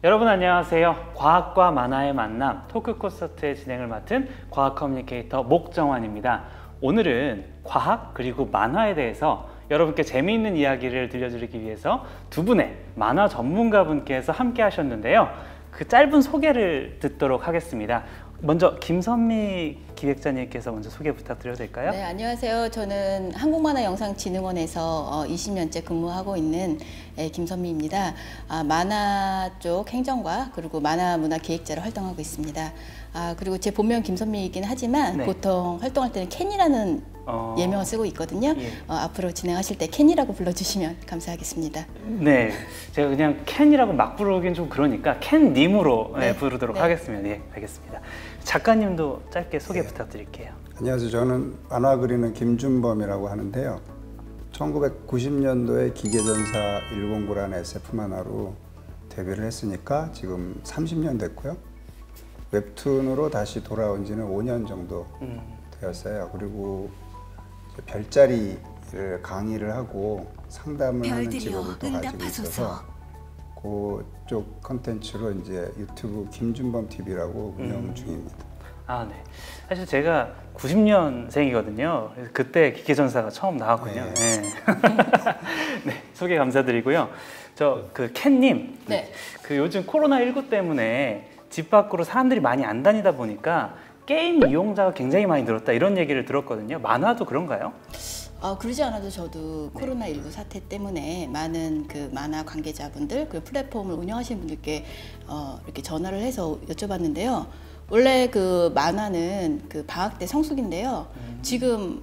여러분 안녕하세요. 과학과 만화의 만남 토크 콘서트의 진행을 맡은 과학 커뮤니케이터 목정환입니다. 오늘은 과학 그리고 만화에 대해서 여러분께 재미있는 이야기를 들려드리기 위해서 두 분의 만화 전문가분께서 함께 하셨는데요. 그 짧은 소개를 듣도록 하겠습니다. 먼저 김선미 기획자님께서 먼저 소개 부탁드려도 될까요? 네, 안녕하세요. 저는 한국만화영상진흥원에서 20년째 근무하고 있는 김선미입니다. 만화 쪽 행정과 그리고 만화 문화 기획자로 활동하고 있습니다. 그리고 제 본명 김선미이긴 하지만 네. 보통 활동할 때는 캔이라는 예명을 쓰고 있거든요. 예. 앞으로 진행하실 때 캔이라고 불러주시면 감사하겠습니다. 네, 제가 그냥 캔이라고 막 부르긴 좀 그러니까 캔님으로 네, 부르도록 네. 하겠습니다. 네, 알겠습니다. 작가님도 짧게 소개 부탁드릴게요. 안녕하세요. 저는 만화 그리는 김준범이라고 하는데요. 1990년도에 기계전사 109라는 SF 만화로 데뷔를 했으니까 지금 30년 됐고요. 웹툰으로 다시 돌아온 지는 5년 정도 되었어요. 그리고 별자리를 강의를 하고 상담을 하는 직업을 또 가지고 있어서 그쪽 컨텐츠로 이제 유튜브 김준범 TV라고 운영 중입니다. 네. 사실 제가 90년생이거든요. 그때 기계전사가 처음 나왔군요. 네. 네, 소개 감사드리고요. 그 캔님, 네. 그 요즘 코로나19 때문에 집 밖으로 사람들이 많이 안 다니다 보니까 게임 이용자가 굉장히 많이 늘었다 이런 얘기를 들었거든요. 만화도 그런가요? 그러지 않아도 저도 네. 코로나19 사태 때문에 많은 그 만화 관계자분들 그 플랫폼을 운영하시는 분들께 이렇게 전화를 해서 여쭤봤는데요. 원래 그 만화는 그 방학 때 성수기인데요. 지금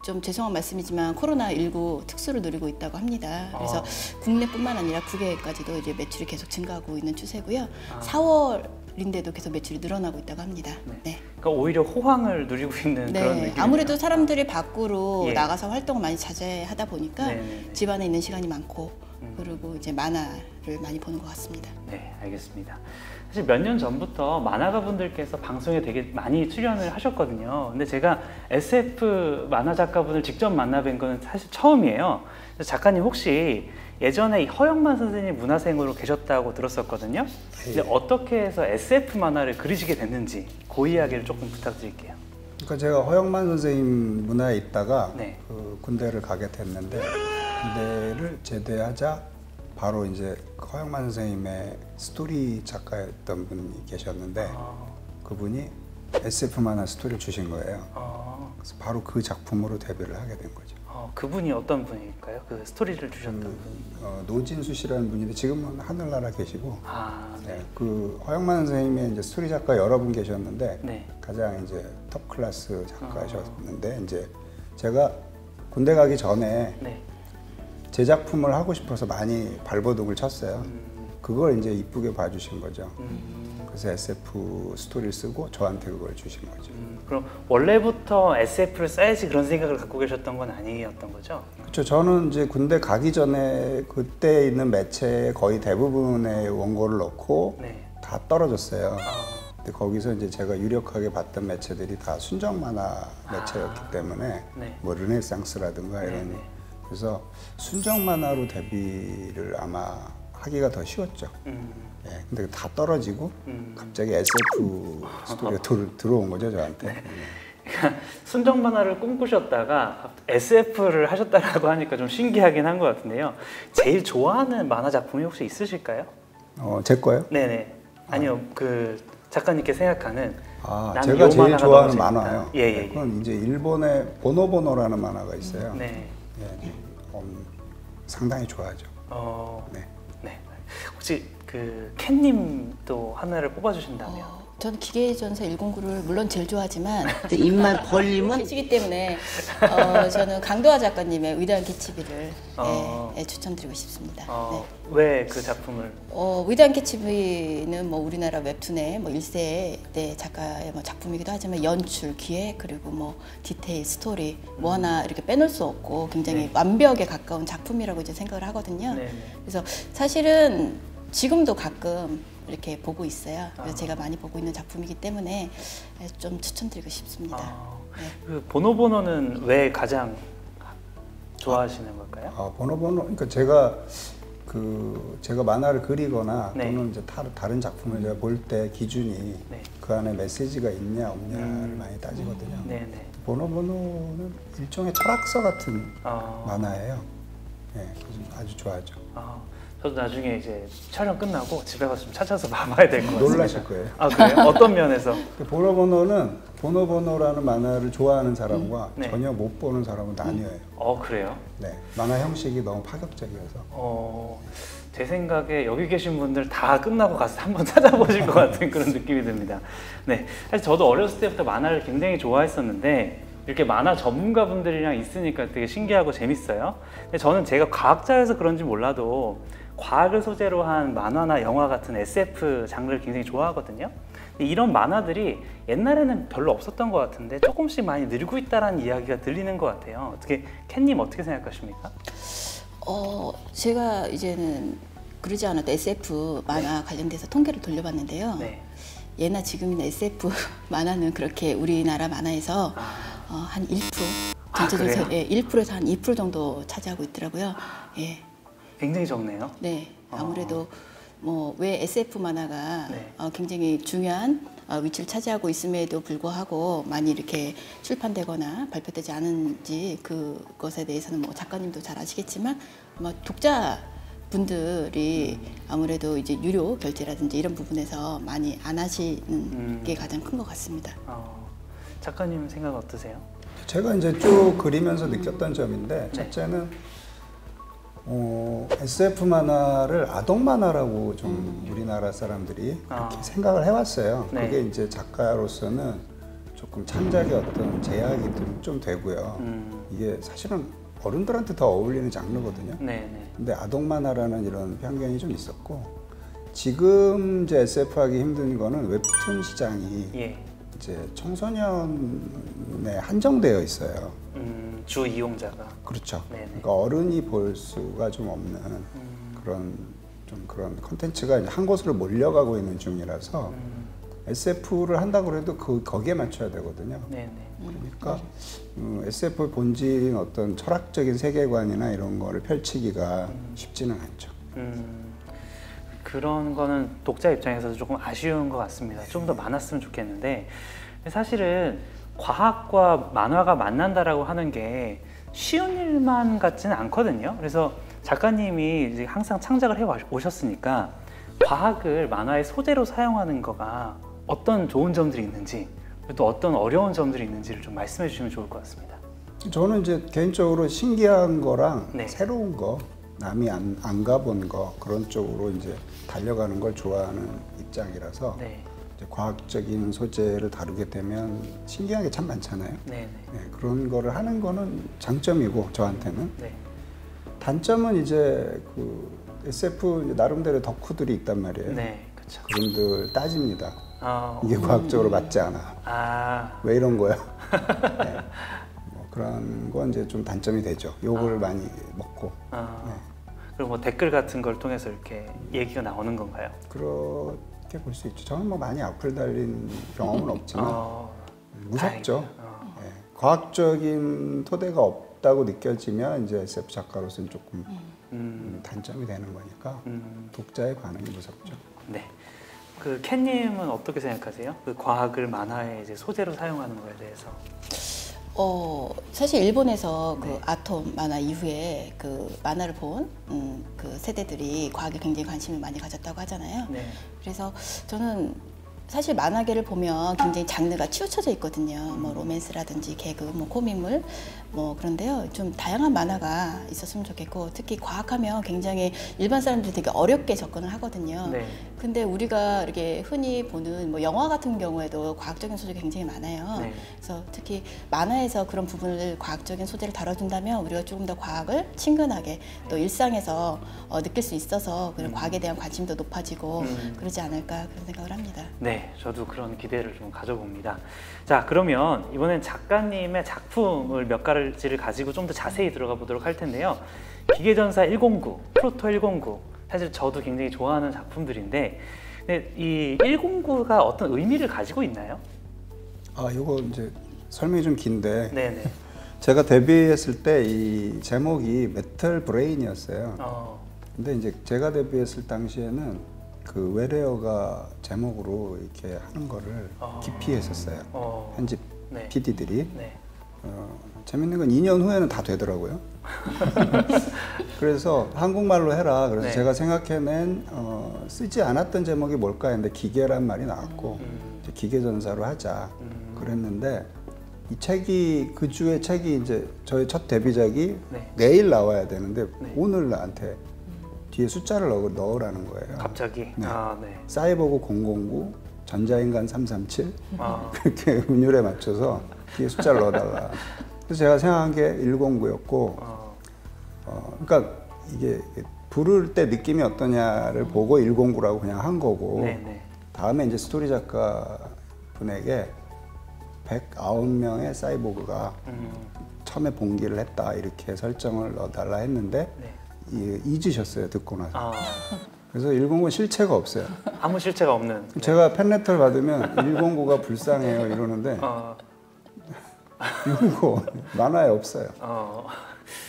좀 죄송한 말씀이지만 코로나19 특수를 누리고 있다고 합니다. 그래서 국내뿐만 아니라 국외까지도 이제 매출이 계속 증가하고 있는 추세고요. 4월인데도 계속 매출이 늘어나고 있다고 합니다. 네. 그러니까 오히려 호황을 누리고 있는 네. 그런 느낌이네요. 아무래도 사람들이 밖으로 나가서 활동을 많이 자제하다 보니까 집안에 있는 시간이 많고 그리고 이제 만화를 많이 보는 것 같습니다. 네, 알겠습니다. 사실 몇 년 전부터 만화가 분들께서 방송에 되게 많이 출연을 하셨거든요. 근데 제가 SF 만화 작가분을 직접 만나 뵌 거는 사실 처음이에요. 그래서 작가님 혹시 예전에 허영만 선생님 문화생으로 계셨다고 들었었거든요. 이제 어떻게 해서 SF 만화를 그리시게 됐는지 그 이야기를 조금 부탁드릴게요. 그러니까 제가 허영만 선생님 문화에 있다가 그 군대를 가게 됐는데 군대를 제대하자 바로 이제 허영만 선생님의 스토리 작가였던 분이 계셨는데 그분이 SF 만화 스토리를 주신 거예요. 그래서 바로 그 작품으로 데뷔를 하게 된 거죠. 그분이 어떤 분일까요? 그 스토리를 주셨던 분이? 노진수 씨라는 분인데 지금은 하늘나라 계시고 네. 그 허영만 선생님의 이제 스토리 작가 여러 분 계셨는데 가장 이제 톱 클래스 작가셨는데 이제 제가 군대 가기 전에 제 작품을 하고 싶어서 많이 발버둥을 쳤어요. 그걸 이제 이쁘게 봐주신 거죠. 그래서 SF 스토리를 쓰고 저한테 그걸 주신 거죠. 그럼 원래부터 SF를 써야지 그런 생각을 갖고 계셨던 건 아니었던 거죠? 그렇죠. 저는 이제 군대 가기 전에 그때 있는 매체의 거의 대부분의 원고를 넣고 다 떨어졌어요. 근데 거기서 이제 제가 유력하게 봤던 매체들이 다 순정 만화 매체였기 때문에 뭐 르네상스라든가 이런 그래서 순정 만화로 데뷔를 아마 하기가 더 쉬웠죠. 근데 다 떨어지고 갑자기 SF 스토리가 들어온 거죠, 저한테. 순정 만화를 꿈꾸셨다가 SF를 하셨다라고 하니까 좀 신기하긴 한 것 같은데요. 제일 좋아하는 만화 작품이 혹시 있으실까요? 제 거요? 네네. 아니요, 그 작가님께 생각하는 제가 제일 좋아하는 만화요. 그건 이제 일본의 보노보노라는 만화가 있어요. 상당히 좋아하죠. 네. 혹시 그 캔님도 하나를 뽑아주신다면? 저는 기계전사 109를 물론 제일 좋아하지만 입만 벌리면 계시기 때문에 저는 강도화 작가님의 위대한 캐치비를 추천드리고 싶습니다. 왜 그 작품을? 위대한 캐치비는 뭐 우리나라 웹툰의 뭐 1세대 작가의 뭐 작품이기도 하지만 연출, 기획 그리고 뭐 디테일, 스토리 뭐 하나 이렇게 빼놓을 수 없고 굉장히 완벽에 가까운 작품이라고 이제 생각을 하거든요. 그래서 사실은 지금도 가끔 이렇게 보고 있어요. 그래서 제가 많이 보고 있는 작품이기 때문에 좀 추천드리고 싶습니다. 그 보노보노는 왜 가장 좋아하시는 걸까요? 보노보노, 그러니까 제가 제가 만화를 그리거나 네. 또는 이제 다른 작품을 제가 볼 때 기준이 네. 그 안에 메시지가 있냐 없냐를 많이 따지거든요. 네네. 보노보노는 일종의 철학서 같은 어. 만화예요. 네, 그래서 아주 좋아하죠. 저도 나중에 이제 촬영 끝나고 집에 가서 좀 찾아서 봐야 될 것 같습니다. 놀라실 거예요. 아 그래요? 어떤 면에서? 보노보노는 보노보노라는 만화를 좋아하는 사람과 네. 전혀 못 보는 사람은 나뉘어요. 그래요? 네, 만화 형식이 너무 파격적이어서. 제 생각에 여기 계신 분들 다 끝나고 가서 한번 찾아보실 것 같은 그런 느낌이 듭니다. 네, 사실 저도 어렸을 때부터 만화를 굉장히 좋아했었는데 이렇게 만화 전문가분들이랑 있으니까 되게 신기하고 재밌어요. 근데 저는 제가 과학자여서 그런지 몰라도 과학을 소재로 한 만화나 영화 같은 SF 장르를 굉장히 좋아하거든요. 근데 이런 만화들이 옛날에는 별로 없었던 것 같은데 조금씩 많이 늘고 있다는 이야기가 들리는 것 같아요. 어떻게 캣님 어떻게 생각하십니까? 제가 이제는 그러지 않아도 SF 만화 관련돼서 통계를 돌려봤는데요. 네. 예나 지금이나 SF 만화는 그렇게 우리나라 만화에서 한 1%, 전체적으로 그래요? 1%에서 한 2% 정도 차지하고 있더라고요. 예. 굉장히 적네요. 네, 아무래도 왜 SF 만화가 네. 굉장히 중요한 위치를 차지하고 있음에도 불구하고 많이 이렇게 출판되거나 발표되지 않은지 그것에 대해서는 뭐 작가님도 잘 아시겠지만 아마 독자 분들이 아무래도 이제 유료 결제라든지 이런 부분에서 많이 안 하시는 게 가장 큰 것 같습니다. 작가님 생각 어떠세요? 제가 이제 쭉 그리면서 느꼈던 점인데 첫째는 SF 만화를 아동 만화라고 좀 우리나라 사람들이 그렇게 생각을 해왔어요. 네. 그게 이제 작가로서는 조금 창작의 어떤 제약이 좀 되고요. 이게 사실은 어른들한테 더 어울리는 장르거든요. 네네. 근데 아동 만화라는 이런 편견이 좀 있었고 지금 이제 SF 하기 힘든 거는 웹툰 시장이 예. 이제 청소년에 한정되어 있어요. 주 이용자가. 그렇죠. 네네. 그러니까 어른이 볼 수가 좀 없는 그런 컨텐츠가 이제 한 곳으로 몰려가고 있는 중이라서 SF를 한다고 해도 거기에 맞춰야 되거든요. 네네. 그러니까 SF의 본질인 어떤 철학적인 세계관이나 이런 거를 펼치기가 쉽지는 않죠. 그런 거는 독자 입장에서도 조금 아쉬운 것 같습니다. 좀 더 많았으면 좋겠는데 사실은 과학과 만화가 만난다라고 하는 게 쉬운 일만 같지는 않거든요. 그래서 작가님이 이제 항상 창작을 해 오셨으니까 과학을 만화의 소재로 사용하는 거가 어떤 좋은 점들이 있는지 또 어떤 어려운 점들이 있는지를 좀 말씀해 주시면 좋을 것 같습니다. 저는 이제 개인적으로 신기한 거랑 네. 새로운 거, 남이 안 가본 거 그런 쪽으로 이제 달려가는 걸 좋아하는 입장이라서 네. 이제 과학적인 소재를 다루게 되면 신기한 게 참 많잖아요. 네네. 네, 그런 거를 하는 거는 장점이고 저한테는 네. 단점은 이제 그 SF 이제 나름대로 덕후들이 있단 말이에요. 네. 그렇죠. 그분들 따집니다. 이게 과학적으로 맞지 않아. 왜 이런 거야? 네. 뭐 그런 건 이제 좀 단점이 되죠. 욕을 많이 먹고. 네. 그리고 뭐 댓글 같은 걸 통해서 이렇게 얘기가 나오는 건가요? 그렇게 볼 수 있죠. 저는 뭐 많이 악플 달린 경험은 없지만 무섭죠. 네. 과학적인 토대가 없다고 느껴지면 이제 SF 작가로서는 조금 단점이 되는 거니까 독자의 반응이 무섭죠. 네. 그 캣님은 어떻게 생각하세요? 그 과학을 만화의 이제 소재로 사용하는 거에 대해서. 사실 일본에서 그 아톰 만화 이후에 그 만화를 본 그 세대들이 과학에 굉장히 관심을 많이 가졌다고 하잖아요. 네. 그래서 저는 사실 만화계를 보면 굉장히 장르가 치우쳐져 있거든요. 뭐 로맨스라든지 개그, 뭐 코믹물, 뭐 그런데요. 좀 다양한 만화가 있었으면 좋겠고 특히 과학하면 굉장히 일반 사람들이 되게 어렵게 접근을 하거든요. 네. 근데 우리가 이렇게 흔히 보는 뭐 영화 같은 경우에도 과학적인 소재가 굉장히 많아요. 네. 그래서 특히 만화에서 그런 부분을 과학적인 소재를 다뤄준다면 우리가 조금 더 과학을 친근하게 또 일상에서 느낄 수 있어서 그런 과학에 대한 관심도 높아지고 그러지 않을까 그런 생각을 합니다. 네, 저도 그런 기대를 좀 가져봅니다. 자, 그러면 이번엔 작가님의 작품을 몇 가지를 가지고 좀 더 자세히 들어가 보도록 할 텐데요. 기계전사 109, 프로토 109, 사실 저도 굉장히 좋아하는 작품들인데 근데 이 109가 어떤 의미를 가지고 있나요? 이거 이제 설명이 좀 긴데 네네. 제가 데뷔했을 때 이 제목이 메탈 브레인이었어요. 근데 이제 제가 데뷔했을 당시에는 그 외래어가 제목으로 이렇게 하는 거를 기피했었어요. 편집 네. PD들이. 네. 재밌는 건 2년 후에는 다 되더라고요. 그래서 한국말로 해라. 그래서 네. 제가 생각해낸 쓰지 않았던 제목이 뭘까 했는데 기계란 말이 나왔고 이제 기계전사로 하자 그랬는데 이 책이 그 주에 책이 이제 저의 첫 데뷔작이 네. 내일 나와야 되는데 네. 오늘 나한테 뒤에 숫자를 넣으라는 거예요. 갑자기? 네. 네. 사이버그 009, 전자인간 337 아. 그렇게 운율에 맞춰서 뒤에 숫자를 넣어달라. 그래서 제가 생각한 게 109였고 그러니까 이게 부를 때 느낌이 어떠냐를 보고 109라고 그냥 한 거고 네네. 다음에 이제 스토리 작가 분에게 109명의 사이보그가 처음에 봉기를 했다 이렇게 설정을 넣어달라 했는데 네. 잊으셨어요 듣고 나서. 아. 그래서 109는 실체가 없어요. 아무 실체가 없는. 제가 팬레터를 받으면 109가 불쌍해요 이러는데 109 만화에 없어요.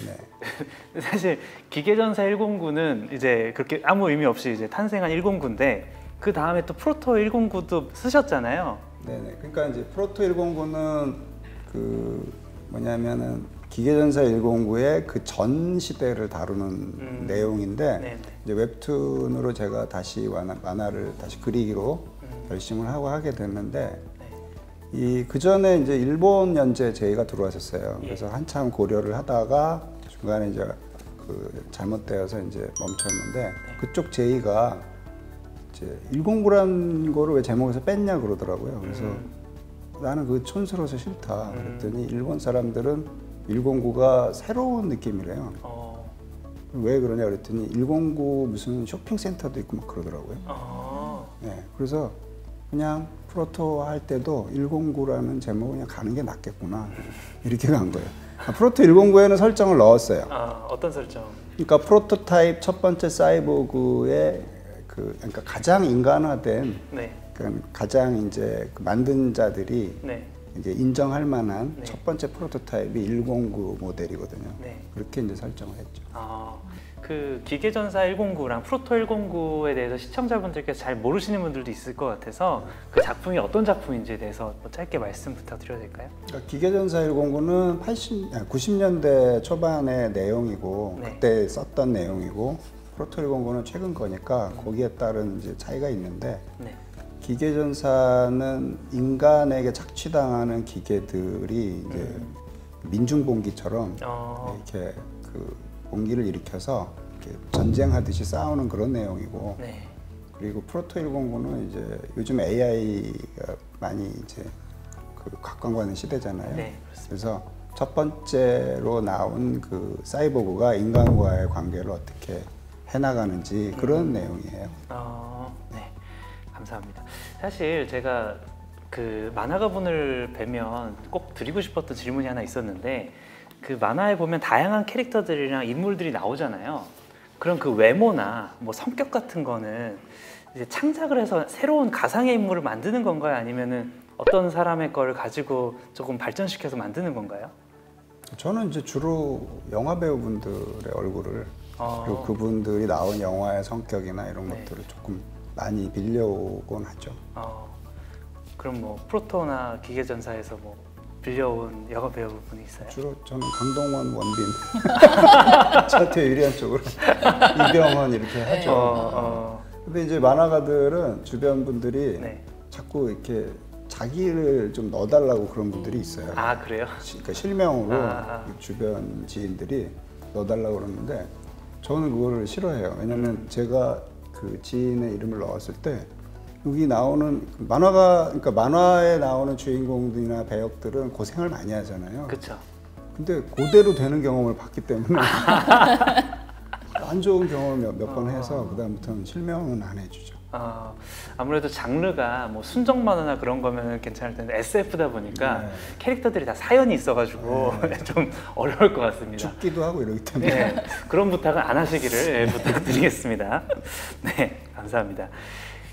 네. 사실 기계전사 109는 이제 그렇게 아무 의미 없이 이제 탄생한 109인데 그 다음에 또 프로토 109도 쓰셨잖아요. 네네. 그러니까 이제 프로토 109는 그 뭐냐면은 기계전사 109의 그 전 시대를 다루는 내용인데 네네. 이제 웹툰으로 제가 다시 만화를 다시 그리기로 결심을 하고 하게 됐는데 이 그 전에 이제 일본 연재 제의가 들어왔었어요. 그래서 한참 고려를 하다가 중간에 이제 그 잘못되어서 이제 멈췄는데 그쪽 제의가 이제 109란 거를 왜 제목에서 뺐냐 그러더라고요. 그래서 나는 그 촌스러워서 싫다. 그랬더니 일본 사람들은 109가 새로운 느낌이래요. 왜 그러냐 그랬더니 109 무슨 쇼핑센터도 있고 막 그러더라고요. 네, 그래서 그냥 프로토 할 때도 109라는 제목을 그냥 가는 게 낫겠구나 이렇게 간 거예요. 프로토 109에는 설정을 넣었어요. 어떤 설정? 그러니까 프로토타입 첫 번째 사이보그의 그러니까 가장 인간화된 네. 그러니까 가장 이제 그 만든 자들이 네. 이제 인정할 만한 네. 첫 번째 프로토타입이 109 모델이거든요. 네. 그렇게 이제 설정을 했죠. 그 기계전사 109랑 프로토 109에 대해서 시청자분들께서 잘 모르시는 분들도 있을 것 같아서 그 작품이 어떤 작품인지에 대해서 뭐 짧게 말씀 부탁드려도 될까요? 그러니까 기계전사 109는 90년대 초반의 내용이고 네. 그때 썼던 내용이고 프로토 109는 최근 거니까 거기에 따른 이제 차이가 있는데 네. 기계전사는 인간에게 착취당하는 기계들이 이제 민중봉기처럼 이렇게 그 봉기를 일으켜서 이렇게 전쟁하듯이 싸우는 그런 내용이고 네. 그리고 프로토 109는 이제 요즘 AI가 많이 이제 그 각광받는 시대잖아요. 네, 그래서 첫 번째로 나온 그 사이보그가 인간과의 관계를 어떻게 해나가는지 그런 내용이에요. 네, 감사합니다. 사실 제가 그 만화가분을 뵈면 꼭 드리고 싶었던 질문이 하나 있었는데 그 만화에 보면 다양한 캐릭터들이랑 인물들이 나오잖아요. 그럼 그 외모나 뭐 성격 같은 거는 이제 창작을 해서 새로운 가상의 인물을 만드는 건가요? 아니면은 어떤 사람의 거를 가지고 조금 발전시켜서 만드는 건가요? 저는 이제 주로 영화 배우분들의 얼굴을 그리고 그분들이 나온 영화의 성격이나 이런 네. 것들을 조금 많이 빌려오곤 하죠. 그럼 뭐 프로토나 기계전사에서 뭐 빌려온 영화 배우분이 있어요? 주로 저는 강동원, 원빈 저한테 유리한 쪽으로 이병헌 이렇게 하죠. 근데 이제 만화가들은 주변 분들이 네. 자꾸 이렇게 자기를 좀 넣어달라고 그런 분들이 있어요. 그래요? 그러니까 실명으로 주변 지인들이 넣어달라고 그러는데 저는 그거를 싫어해요. 왜냐면 제가 그 지인의 이름을 넣었을 때 여기 나오는 그러니까 만화에 나오는 주인공들이나 배역들은 고생을 많이 하잖아요. 그렇죠. 근데 그대로 되는 경험을 봤기 때문에 안 좋은 경험을 몇 번 해서 그다음부터는 실명은 안 해주죠. 아무래도 장르가 뭐 순정 만화나 그런 거면 괜찮을 텐데 SF다 보니까 캐릭터들이 다 사연이 있어가지고 좀 어려울 것 같습니다. 죽기도 하고 이러기 때문에 그런 부탁은 안 하시기를 부탁드리겠습니다. 네, 감사합니다.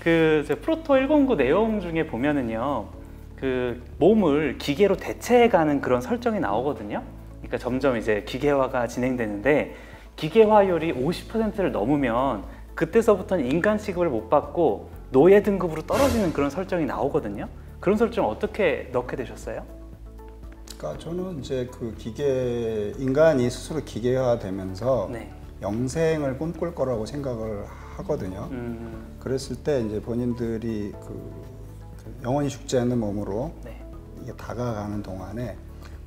그 프로토 109 내용 중에 보면은요, 그 몸을 기계로 대체해가는 그런 설정이 나오거든요. 그러니까 점점 이제 기계화가 진행되는데 기계화율이 50%를 넘으면 그때서부터는 인간 취급을 못 받고 노예 등급으로 떨어지는 그런 설정이 나오거든요. 그런 설정 어떻게 넣게 되셨어요? 그러니까 저는 이제 그 인간이 스스로 기계화되면서 네. 영생을 꿈꿀 거라고 생각을 하거든요. 그랬을 때 이제 본인들이 그 영원히 죽지 않는 몸으로 네. 이게 다가가는 동안에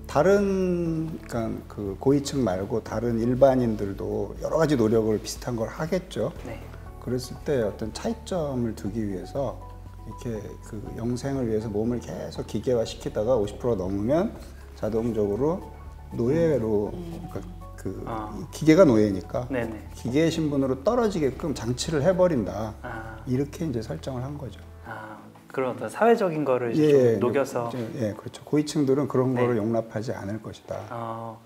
다른 그러니까 그 고위층 말고 다른 일반인들도 여러 가지 노력을 비슷한 걸 하겠죠. 네. 그랬을 때 어떤 차이점을 두기 위해서 이렇게 그 영생을 위해서 몸을 계속 기계화 시키다가 50% 넘으면 자동적으로 노예로 기계가 노예니까 네네. 기계 신분으로 떨어지게끔 장치를 해버린다. 아. 이렇게 이제 설정을 한 거죠. 아, 그런 어떤 사회적인 거를 좀 녹여서. 그렇죠. 고위층들은 그런 네. 거를 용납하지 않을 것이다.